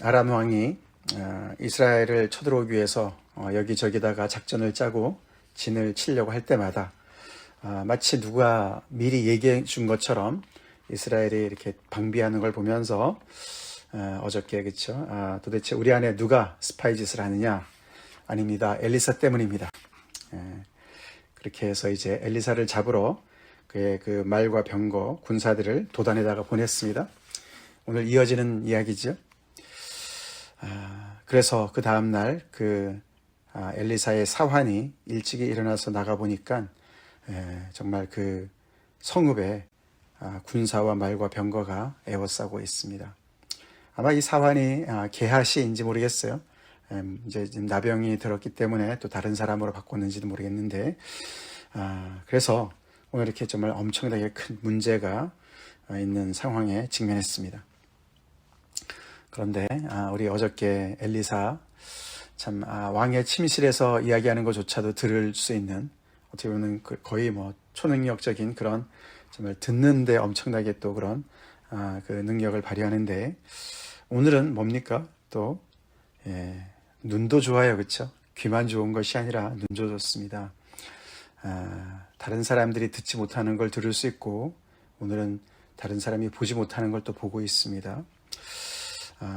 아람 왕이 이스라엘을 쳐들어오기 위해서 여기저기다가 작전을 짜고 진을 치려고 할 때마다 마치 누가 미리 얘기해 준 것처럼 이스라엘이 이렇게 방비하는 걸 보면서 어저께 그쵸? 도대체 우리 안에 누가 스파이 짓을 하느냐? 아닙니다. 엘리사 때문입니다. 그렇게 해서 이제 엘리사를 잡으러 그의 그 말과 병거 군사들을 도단에다가 보냈습니다. 오늘 이어지는 이야기죠. 그래서 그 다음날 엘리사의 사환이 일찍이 일어나서 나가보니까 정말 그 성읍에 군사와 말과 병거가 에워싸고 있습니다. 아마 이 사환이 게하시인지 모르겠어요. 이제 지금 나병이 들었기 때문에 또 다른 사람으로 바꿨는지도 모르겠는데, 그래서 오늘 이렇게 정말 엄청나게 큰 문제가 있는 상황에 직면했습니다. 그런데 우리 어저께 엘리사 참 왕의 침실에서 이야기하는 것조차도 들을 수 있는, 어떻게 보면 거의 뭐 초능력적인 그런 정말 듣는데 엄청나게 또 그런 그 능력을 발휘하는데, 오늘은 뭡니까? 또 눈도 좋아요, 그렇죠? 귀만 좋은 것이 아니라 눈도 좋습니다. 다른 사람들이 듣지 못하는 걸 들을 수 있고, 오늘은 다른 사람이 보지 못하는 걸 또 보고 있습니다.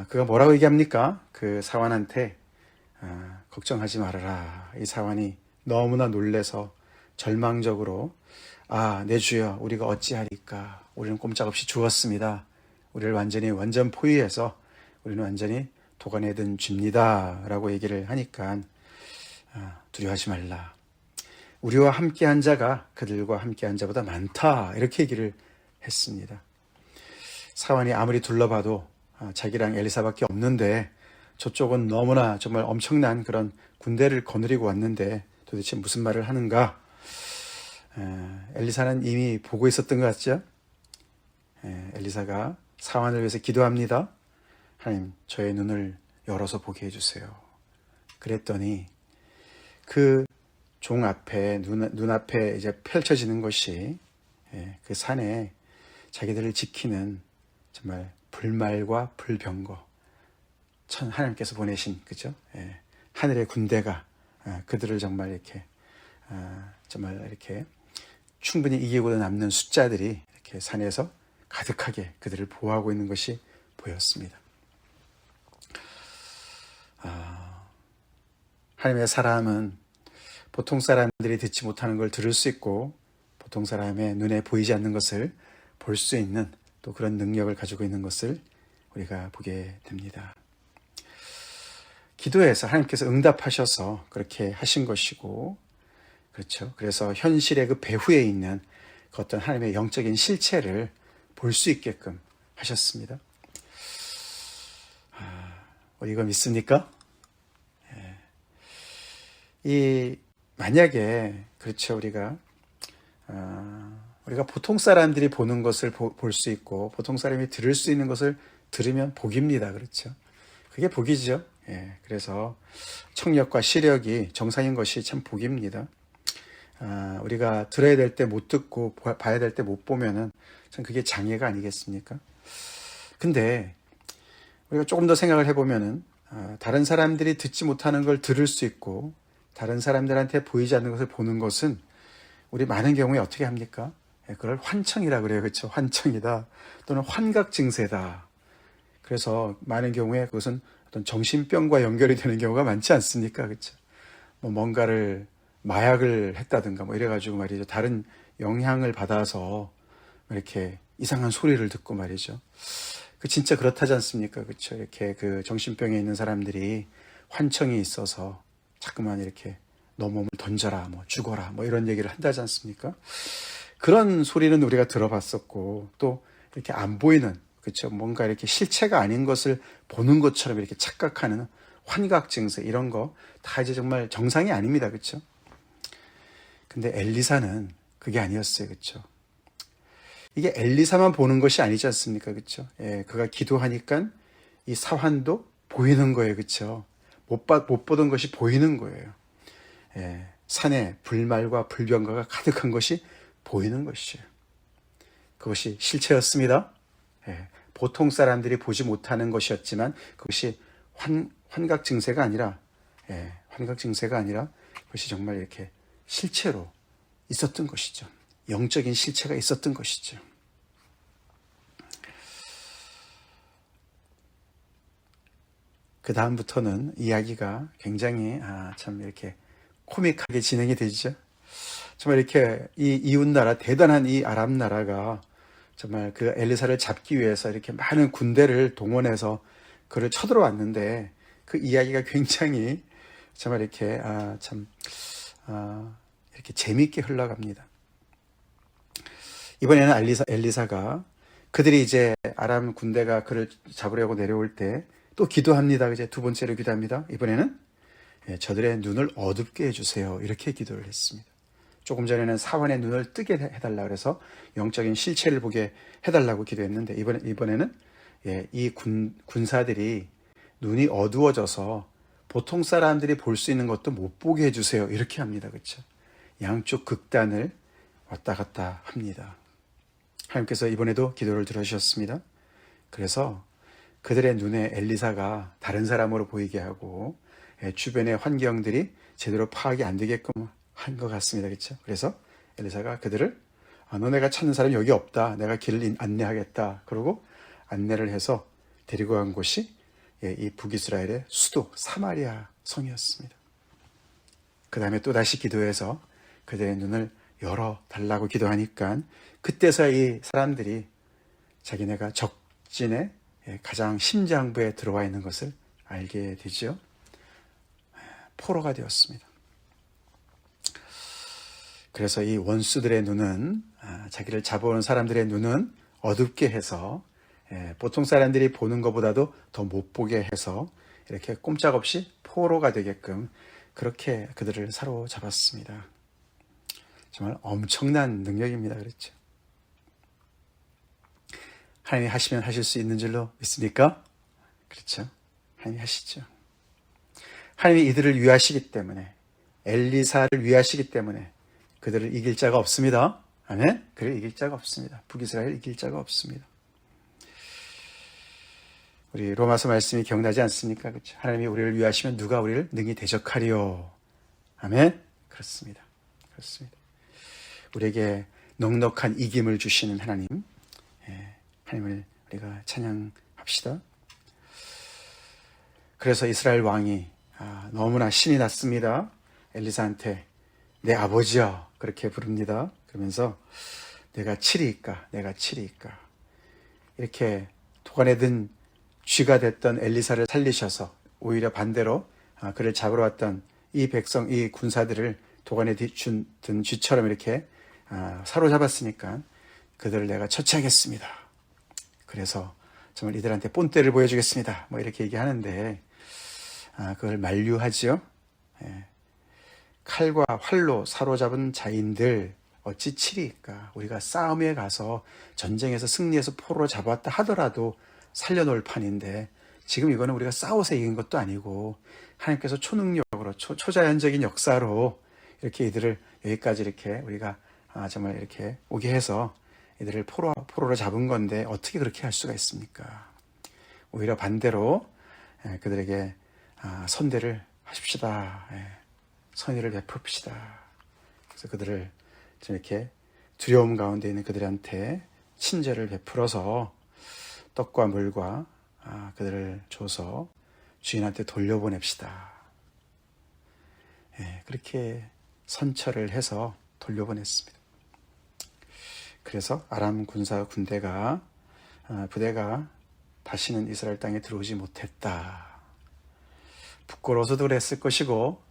그가 뭐라고 얘기합니까? 그 사환한테 걱정하지 말아라. 이 사환이 너무나 놀래서 절망적으로 내 주여, 우리가 어찌하리까? 우리는 꼼짝없이 죽었습니다. 우리를 완전 포위해서 우리는 완전히 도관에 든 쥐입니다 라고 얘기를 하니까 두려워하지 말라. 우리와 함께한 자가 그들과 함께한 자보다 많다. 이렇게 얘기를 했습니다. 사환이 아무리 둘러봐도 자기랑 엘리사밖에 없는데, 저쪽은 너무나 정말 엄청난 그런 군대를 거느리고 왔는데 도대체 무슨 말을 하는가? 엘리사는 이미 보고 있었던 것 같죠? 엘리사가 사환을 위해서 기도합니다. 하나님, 저의 눈을 열어서 보게 해주세요. 그랬더니 그 종 앞에 눈앞에 이제 펼쳐지는 것이 그 산에 자기들을 지키는 정말 불말과 불병거, 하나님께서 보내신, 그죠? 하늘의 군대가 그들을 정말 이렇게 충분히 이기고도 남는 숫자들이 이렇게 산에서 가득하게 그들을 보호하고 있는 것이 보였습니다. 하나님의 사람은 보통 사람들이 듣지 못하는 걸 들을 수 있고, 보통 사람의 눈에 보이지 않는 것을 볼 수 있는 또 그런 능력을 가지고 있는 것을 우리가 보게 됩니다. 기도해서 하나님께서 응답하셔서 그렇게 하신 것이고, 그렇죠. 그래서 현실의 그 배후에 있는 그 어떤 하나님의 영적인 실체를 볼 수 있게끔 하셨습니다. 이거 믿습니까? 만약에, 그렇죠. 우리가 보통 사람들이 보는 것을 볼 수 있고, 보통 사람이 들을 수 있는 것을 들으면 복입니다. 그렇죠. 그게 복이죠. 그래서 청력과 시력이 정상인 것이 참 복입니다. 우리가 들어야 될 때 못 듣고 봐야 될 때 못 보면은 참 그게 장애가 아니겠습니까? 근데 우리가 조금 더 생각을 해보면은 다른 사람들이 듣지 못하는 걸 들을 수 있고, 다른 사람들한테 보이지 않는 것을 보는 것은 우리 많은 경우에 어떻게 합니까? 그걸 환청이라 그래요. 그렇죠? 환청이다. 또는 환각 증세다. 그래서 많은 경우에 그것은 어떤 정신병과 연결이 되는 경우가 많지 않습니까? 그렇죠? 뭔가를 마약을 했다든가 이래가지고 말이죠. 다른 영향을 받아서 이렇게 이상한 소리를 듣고 말이죠. 진짜 그렇다지 않습니까? 그렇죠? 이렇게 그 정신병에 있는 사람들이 환청이 있어서 자꾸만 이렇게 너 몸을 던져라, 죽어라, 이런 얘기를 한다지 않습니까? 그런 소리는 우리가 들어봤었고, 또 이렇게 안 보이는, 그렇죠? 뭔가 이렇게 실체가 아닌 것을 보는 것처럼 이렇게 착각하는 환각 증세, 이런 거 다 이제 정말 정상이 아닙니다. 그렇죠? 근데 엘리사는 그게 아니었어요. 그렇죠? 이게 엘리사만 보는 것이 아니지 않습니까? 그렇죠? 그가 기도하니까 이 사환도 보이는 거예요. 그렇죠? 못 보던 것이 보이는 거예요. 산에 불말과 불병거가 가득한 것이 보이는 것이에요. 그것이 실체였습니다. 보통 사람들이 보지 못하는 것이었지만 그것이 환각 증세가 아니라 환각 증세가 아니라 그것이 정말 이렇게 실체로 있었던 것이죠. 영적인 실체가 있었던 것이죠. 그 다음부터는 이야기가 굉장히 참 이렇게 코믹하게 진행이 되죠. 정말 이렇게 이 이웃나라, 대단한 이 아람 나라가 정말 그 엘리사를 잡기 위해서 이렇게 많은 군대를 동원해서 그를 쳐들어왔는데 그 이야기가 굉장히 정말 이렇게 이렇게 재미있게 흘러갑니다. 이번에는 엘리사가 그들이 이제 아람 군대가 그를 잡으려고 내려올 때 또 기도합니다. 이제 두 번째로 기도합니다. 이번에는 저들의 눈을 어둡게 해주세요. 이렇게 기도를 했습니다. 조금 전에는 사환의 눈을 뜨게 해달라 그래서 영적인 실체를 보게 해달라고 기도했는데 이번에는 이 군사들이 눈이 어두워져서 보통 사람들이 볼 수 있는 것도 못 보게 해주세요. 이렇게 합니다. 그렇죠? 양쪽 극단을 왔다 갔다 합니다. 하나님께서 이번에도 기도를 들어주셨습니다. 그래서 그들의 눈에 엘리사가 다른 사람으로 보이게 하고 주변의 환경들이 제대로 파악이 안 되게끔 한 것 같습니다. 그렇죠? 그래서 엘리사가 그들을 너네가 찾는 사람이 여기 없다. 내가 길을 안내하겠다. 그러고 안내를 해서 데리고 간 곳이 이 북이스라엘의 수도 사마리아 성이었습니다. 그 다음에 또 다시 기도해서 그들의 눈을 열어달라고 기도하니까 그때서야 이 사람들이 자기네가 적진의 가장 심장부에 들어와 있는 것을 알게 되죠. 포로가 되었습니다. 그래서 이 원수들의 눈은 자기를 잡아오는 사람들의 눈은 어둡게 해서 보통 사람들이 보는 것보다도 더 못 보게 해서 이렇게 꼼짝없이 포로가 되게끔 그렇게 그들을 사로잡았습니다. 정말 엄청난 능력입니다. 그렇죠? 하나님이 하시면 하실 수 있는 줄로 믿습니까? 그렇죠? 하나님이 하시죠. 하나님이 이들을 위하시기 때문에 엘리사를 위하시기 때문에 그들을 이길 자가 없습니다. 아멘? 그를 이길 자가 없습니다. 북이스라엘 이길 자가 없습니다. 우리 로마서 말씀이 기억나지 않습니까? 그렇죠? 하나님이 우리를 위하시면 누가 우리를 능히 대적하리요. 아멘? 그렇습니다. 그렇습니다. 우리에게 넉넉한 이김을 주시는 하나님, 하나님을 우리가 찬양합시다. 그래서 이스라엘 왕이 너무나 신이 났습니다. 엘리사한테 내 아버지여 그렇게 부릅니다. 그러면서 내가 치리이까 이렇게 도관에 든 쥐가 됐던 엘리사를 살리셔서 오히려 반대로 그를 잡으러 왔던 이 백성, 이 군사들을 도관에 든 쥐처럼 이렇게 사로잡았으니까 그들을 내가 처치하겠습니다. 그래서 정말 이들한테 본때를 보여주겠습니다. 뭐 이렇게 얘기하는데 그걸 만류하죠. 칼과 활로 사로잡은 자인들 어찌 치리까? 우리가 싸움에 가서 전쟁에서 승리해서 포로로 잡았다 하더라도 살려놓을 판인데 지금 이거는 우리가 싸워서 이긴 것도 아니고 하나님께서 초능력으로 초자연적인 역사로 이렇게 이들을 여기까지 이렇게 우리가 정말 이렇게 오게 해서 이들을 포로로 잡은 건데 어떻게 그렇게 할 수가 있습니까? 오히려 반대로 그들에게 선대를 하십시다. 선의를 베풉시다. 그래서 그들을 좀 이렇게 두려움 가운데 있는 그들한테 친절을 베풀어서 떡과 물과 그들을 줘서 주인한테 돌려보냅시다. 그렇게 선처를 해서 돌려보냈습니다. 그래서 아람 부대가 다시는 이스라엘 땅에 들어오지 못했다. 부끄러워서도 그랬을 것이고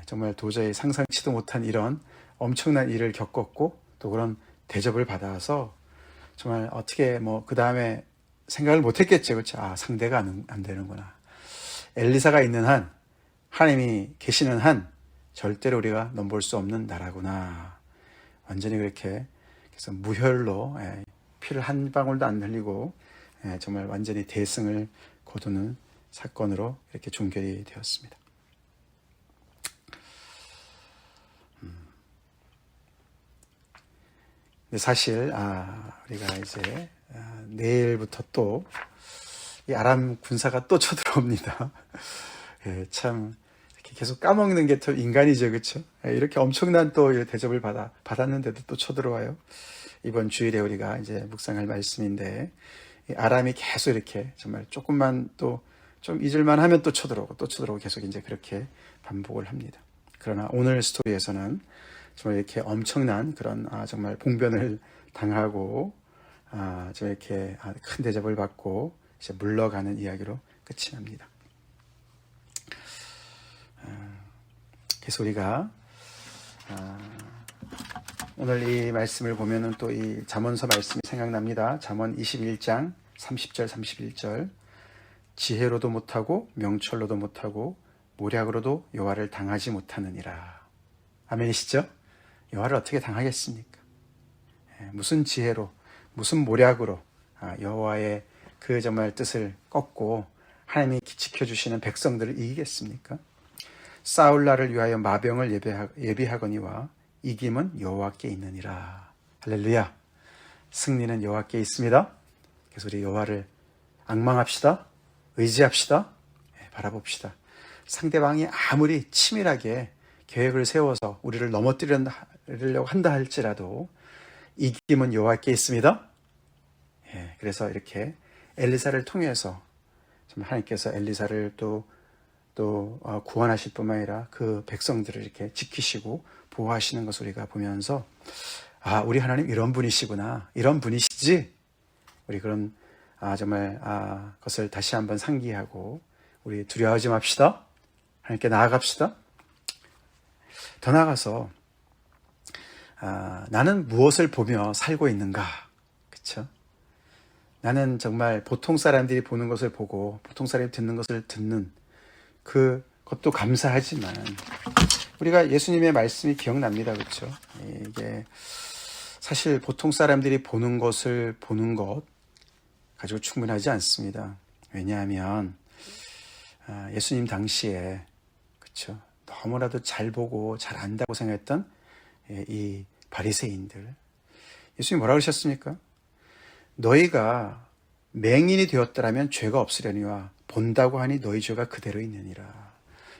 정말 도저히 상상치도 못한 이런 엄청난 일을 겪었고 또 그런 대접을 받아서 정말 어떻게 그 다음에 생각을 못했겠죠. 그렇죠? 상대가 안 되는구나. 엘리사가 있는 한, 하나님이 계시는 한 절대로 우리가 넘볼 수 없는 나라구나. 완전히 그렇게 그래서 무혈로 피를 한 방울도 안 흘리고 정말 완전히 대승을 거두는 사건으로 이렇게 종결이 되었습니다. 근데 사실 우리가 이제 내일부터 또 이 아람 군사가 또 쳐들어옵니다. 예, 참 이렇게 계속 까먹는 게 또 인간이죠, 그렇죠? 이렇게 엄청난 또 대접을 받았는데도 또 쳐들어와요. 이번 주일에 우리가 이제 묵상할 말씀인데, 이 아람이 계속 이렇게 정말 조금만 또 좀 잊을만 하면 또 쳐들어오고 계속 이제 그렇게 반복을 합니다. 그러나 오늘 스토리에서는 정말 이렇게 엄청난 그런 정말 봉변을 당하고 좀 이렇게 큰 대접을 받고 이제 물러가는 이야기로 끝이 납니다. 그래서 우리가 오늘 이 말씀을 보면은 또 이 잠언서 말씀이 생각납니다. 잠언 21장 30절 31절. 지혜로도 못하고 명철로도 못하고 모략으로도 여호와를 당하지 못하느니라. 아멘이시죠? 여호와를 어떻게 당하겠습니까? 무슨 지혜로, 무슨 모략으로 여호와의 그 정말 뜻을 꺾고 하나님이 지켜주시는 백성들을 이기겠습니까? 싸울 날을 위하여 마병을 예비하거니와 이김은 여호와께 있느니라. 할렐루야. 승리는 여호와께 있습니다. 그래서 우리 여호와를 앙망합시다. 의지합시다. 바라봅시다. 상대방이 아무리 치밀하게 계획을 세워서 우리를 넘어뜨리려고 한다 할지라도 이김은 여호와께 있습니다. 그래서 이렇게 엘리사를 통해서 하나님께서 엘리사를 또 구원하실 뿐만 아니라 그 백성들을 이렇게 지키시고 보호하시는 것을 우리가 보면서 우리 하나님 이런 분이시구나, 이런 분이시지, 우리 그런 정말 그것을 다시 한번 상기하고 우리 두려워하지 맙시다. 하나님께 나아갑시다. 더 나아가서 나는 무엇을 보며 살고 있는가, 그렇죠? 나는 정말 보통 사람들이 보는 것을 보고 보통 사람이 듣는 것을 듣는 그것도 감사하지만 우리가 예수님의 말씀이 기억납니다, 그렇죠? 이게 사실 보통 사람들이 보는 것을 보는 것 가지고 충분하지 않습니다. 왜냐하면 예수님 당시에, 그렇죠, 너무나도 잘 보고 잘 안다고 생각했던 이 바리새인들, 예수님이 뭐라고 그러셨습니까? 너희가 맹인이 되었더라면 죄가 없으려니와 본다고 하니 너희 죄가 그대로 있느니라.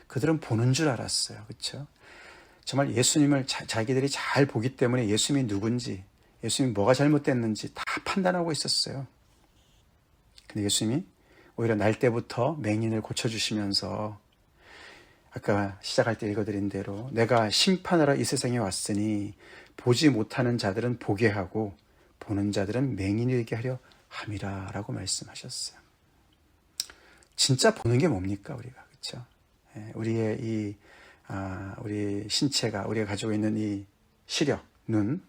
그들은 보는 줄 알았어요, 그렇죠? 정말 예수님을 자기들이 잘 보기 때문에 예수님이 누군지, 예수님이 뭐가 잘못됐는지 다 판단하고 있었어요. 근데 예수님이 오히려 날 때부터 맹인을 고쳐주시면서 아까 시작할 때 읽어드린 대로 내가 심판하러 이 세상에 왔으니 보지 못하는 자들은 보게 하고 보는 자들은 맹인이 되게 하려 함이라 라고 말씀하셨어요. 진짜 보는 게 뭡니까, 우리가, 그렇죠? 우리의 우리 신체가, 우리가 가지고 있는 이 시력, 눈,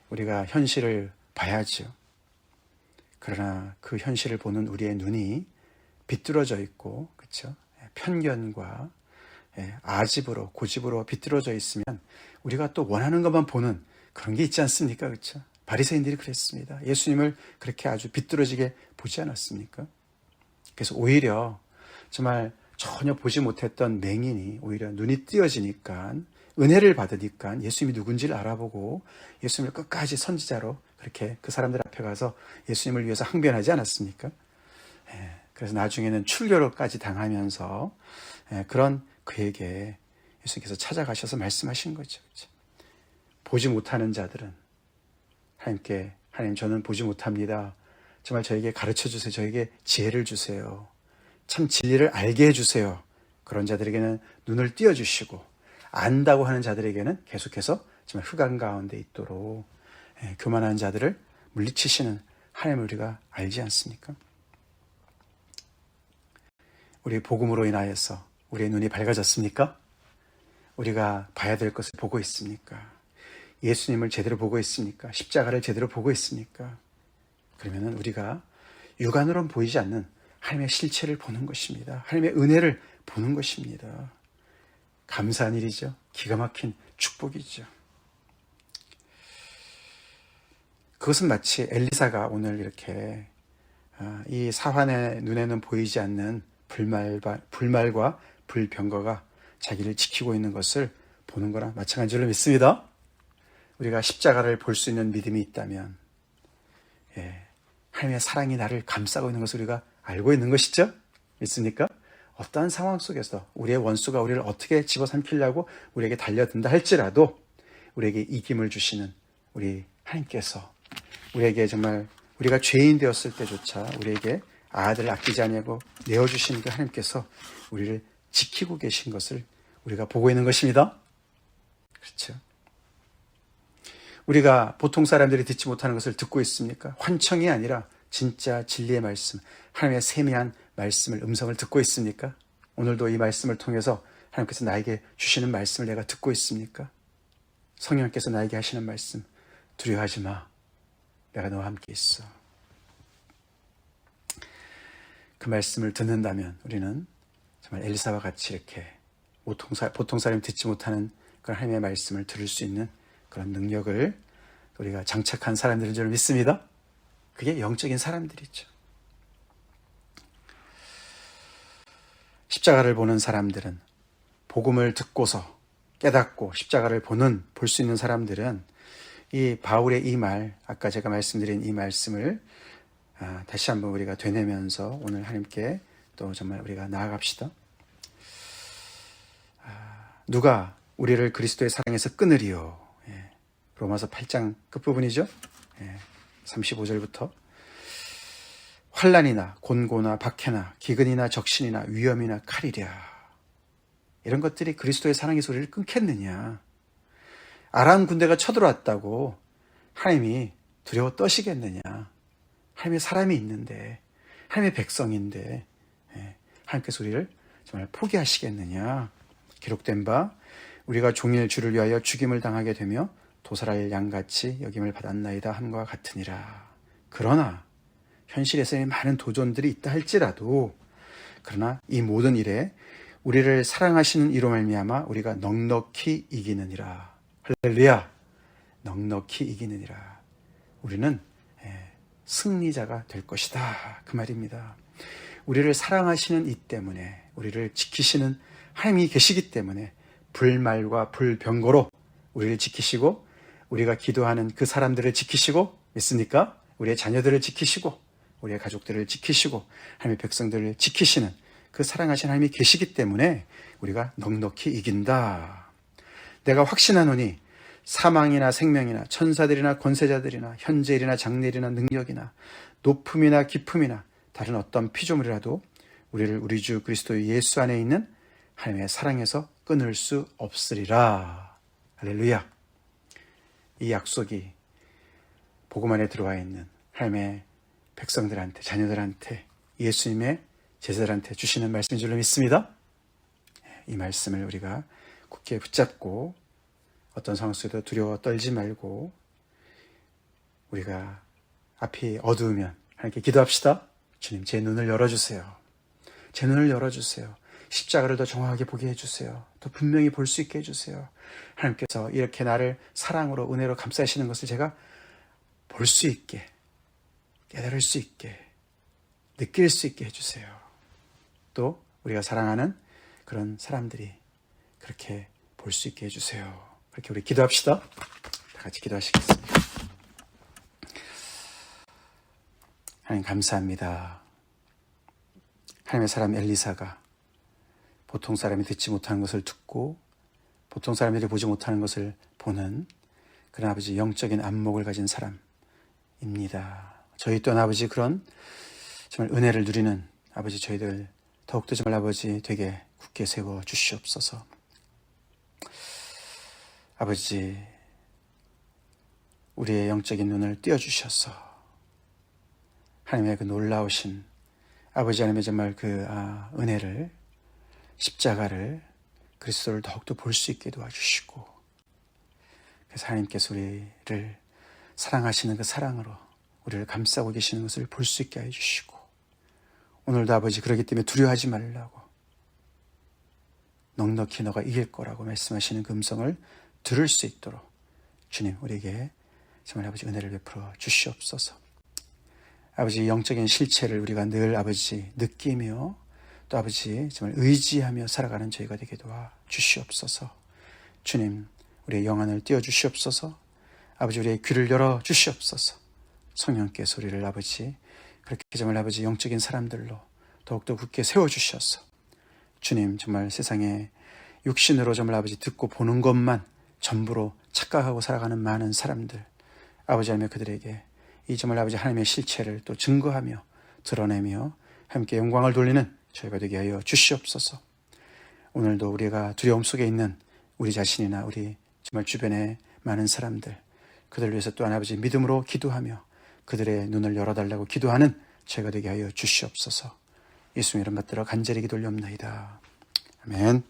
우리가 현실을 봐야죠. 그러나 그 현실을 보는 우리의 눈이 비뚤어져 있고, 그렇죠? 편견과 아집으로, 고집으로 비뚤어져 있으면 우리가 또 원하는 것만 보는 그런 게 있지 않습니까? 그렇죠? 바리새인들이 그랬습니다. 예수님을 그렇게 아주 비뚤어지게 보지 않았습니까? 그래서 오히려 정말 전혀 보지 못했던 맹인이 오히려 눈이 띄어지니까, 은혜를 받으니까 예수님이 누군지를 알아보고 예수님을 끝까지 선지자로 그렇게 그 사람들 앞에 가서 예수님을 위해서 항변하지 않았습니까? 그래서 나중에는 출교로까지 당하면서 그런 그에게 예수님께서 찾아가셔서 말씀하신 거죠. 그렇죠? 보지 못하는 자들은 하나님께, 하나님 저는 보지 못합니다. 정말 저에게 가르쳐 주세요. 저에게 지혜를 주세요. 참 진리를 알게 해주세요. 그런 자들에게는 눈을 띄워주시고, 안다고 하는 자들에게는 계속해서 정말 흑암 가운데 있도록 교만한 자들을 물리치시는 하나님을 우리가 알지 않습니까? 우리 복음으로 인하여서 우리의 눈이 밝아졌습니까? 우리가 봐야 될 것을 보고 있습니까? 예수님을 제대로 보고 있습니까? 십자가를 제대로 보고 있습니까? 그러면은 우리가 육안으로는 보이지 않는 하나님의 실체를 보는 것입니다. 하나님의 은혜를 보는 것입니다. 감사한 일이죠. 기가 막힌 축복이죠. 그것은 마치 엘리사가 오늘 이렇게 이 사환의 눈에는 보이지 않는 불말과 불병거가 자기를 지키고 있는 것을 보는 거랑 마찬가지로 믿습니다. 우리가 십자가를 볼 수 있는 믿음이 있다면 하나님의 사랑이 나를 감싸고 있는 것을 우리가 알고 있는 것이죠? 믿습니까? 어떠한 상황 속에서 우리의 원수가 우리를 어떻게 집어삼키려고 우리에게 달려든다 할지라도 우리에게 이김을 주시는 우리 하나님께서 우리에게 정말 우리가 죄인 되었을 때조차 우리에게 아들을 아끼지 아니하고 내어주신 그 하나님께서 우리를 지키고 계신 것을 우리가 보고 있는 것입니다. 그렇죠? 우리가 보통 사람들이 듣지 못하는 것을 듣고 있습니까? 환청이 아니라 진짜 진리의 말씀, 하나님의 세미한 말씀을, 음성을 듣고 있습니까? 오늘도 이 말씀을 통해서 하나님께서 나에게 주시는 말씀을 내가 듣고 있습니까? 성령께서 나에게 하시는 말씀, 두려워하지 마. 내가 너와 함께 있어. 그 말씀을 듣는다면 우리는 정말 엘리사와 같이 이렇게 보통 사람이 듣지 못하는 그런 하나님의 말씀을 들을 수 있는 그런 능력을 우리가 장착한 사람들인 줄 믿습니다. 그게 영적인 사람들이죠. 십자가를 보는 사람들은, 복음을 듣고서 깨닫고 십자가를 볼 수 있는 사람들은 이 바울의 이 말, 아까 제가 말씀드린 이 말씀을 다시 한번 우리가 되뇌면서 오늘 하나님께 또 정말 우리가 나아갑시다. 누가 우리를 그리스도의 사랑에서 끊으리요. 로마서 8장 끝부분이죠. 35절부터 환난이나 곤고나 박해나 기근이나 적신이나 위험이나 칼이랴. 이런 것들이 그리스도의 사랑에서 우리를 끊겠느냐. 아람 군대가 쳐들어왔다고 하나님이 두려워 떠시겠느냐. 하나님의 사람이 있는데, 하나님의 백성인데 하나님께서 우리를 정말 포기하시겠느냐. 기록된 바 우리가 종일 주를 위하여 죽임을 당하게 되며 도살할 양같이 여김을 받았나이다 함과 같으니라. 그러나 현실에서의 많은 도전들이 있다 할지라도, 그러나 이 모든 일에 우리를 사랑하시는 이로 말미암아 우리가 넉넉히 이기느니라. 할렐루야. 넉넉히 이기느니라. 우리는 승리자가 될 것이다. 그 말입니다. 우리를 사랑하시는 이 때문에, 우리를 지키시는 하나님이 계시기 때문에 불말과 불병거로 우리를 지키시고, 우리가 기도하는 그 사람들을 지키시고, 믿습니까? 우리의 자녀들을 지키시고, 우리의 가족들을 지키시고, 하나님의 백성들을 지키시는 그 사랑하신 하나님이 계시기 때문에 우리가 넉넉히 이긴다. 내가 확신하노니 사망이나 생명이나 천사들이나 권세자들이나 현재일이나 장래일이나 능력이나 높음이나 깊음이나 다른 어떤 피조물이라도 우리를 우리 주 그리스도 예수 안에 있는 하나님의 사랑에서 끊을 수 없으리라. 할렐루야. 이 약속이 복음 안에 들어와 있는 하나님의 백성들한테, 자녀들한테, 예수님의 제자들한테 주시는 말씀인 줄로 믿습니다. 이 말씀을 우리가 굳게 붙잡고 어떤 상황 속에도 두려워 떨지 말고, 우리가 앞이 어두우면 하나님께 기도합시다. 주님, 제 눈을 열어주세요. 제 눈을 열어주세요. 십자가를 더 정확하게 보게 해주세요. 더 분명히 볼 수 있게 해주세요. 하나님께서 이렇게 나를 사랑으로, 은혜로 감싸시는 것을 제가 볼 수 있게, 깨달을 수 있게, 느낄 수 있게 해주세요. 또 우리가 사랑하는 그런 사람들이 그렇게 볼 수 있게 해주세요. 그렇게 우리 기도합시다. 다 같이 기도하시겠습니다. 하나님 감사합니다. 하나님의 사람 엘리사가 보통 사람이 듣지 못하는 것을 듣고 보통 사람들이 보지 못하는 것을 보는 그런 아버지 영적인 안목을 가진 사람입니다. 저희 또한 아버지 그런 정말 은혜를 누리는 아버지 저희들 더욱더 정말 아버지 되게 굳게 세워 주시옵소서. 아버지 우리의 영적인 눈을 띄워주셔서 하나님의 그 놀라우신 아버지 하나님의 정말 그 은혜를, 십자가를, 그리스도를 더욱더 볼 수 있게 도와주시고, 그래서 하나님께서 우리를 사랑하시는 그 사랑으로 우리를 감싸고 계시는 것을 볼 수 있게 해주시고, 오늘도 아버지 그러기 때문에 두려워하지 말라고, 넉넉히 너가 이길 거라고 말씀하시는 그 음성을 들을 수 있도록 주님 우리에게 정말 아버지 은혜를 베풀어 주시옵소서. 아버지 영적인 실체를 우리가 늘 아버지 느끼며 또 아버지 정말 의지하며 살아가는 저희가 되게 도와 주시옵소서. 주님 우리의 영안을 띄워 주시옵소서. 아버지 우리의 귀를 열어 주시옵소서. 성령께서 우리를 아버지 그렇게 정말 아버지 영적인 사람들로 더욱더 굳게 세워주셔서 주님 정말 세상에 육신으로 정말 아버지 듣고 보는 것만 전부로 착각하고 살아가는 많은 사람들, 아버지 하나님 그들에게 이 정말 아버지 하나님의 실체를 또 증거하며 드러내며 함께 영광을 돌리는 저희가 되게 하여 주시옵소서. 오늘도 우리가 두려움 속에 있는 우리 자신이나 우리 정말 주변의 많은 사람들, 그들을 위해서 또한 아버지 믿음으로 기도하며 그들의 눈을 열어달라고 기도하는 저희가 되게 하여 주시옵소서. 예수님 이름 받들어 간절히 기도 올리옵나이다. 아멘.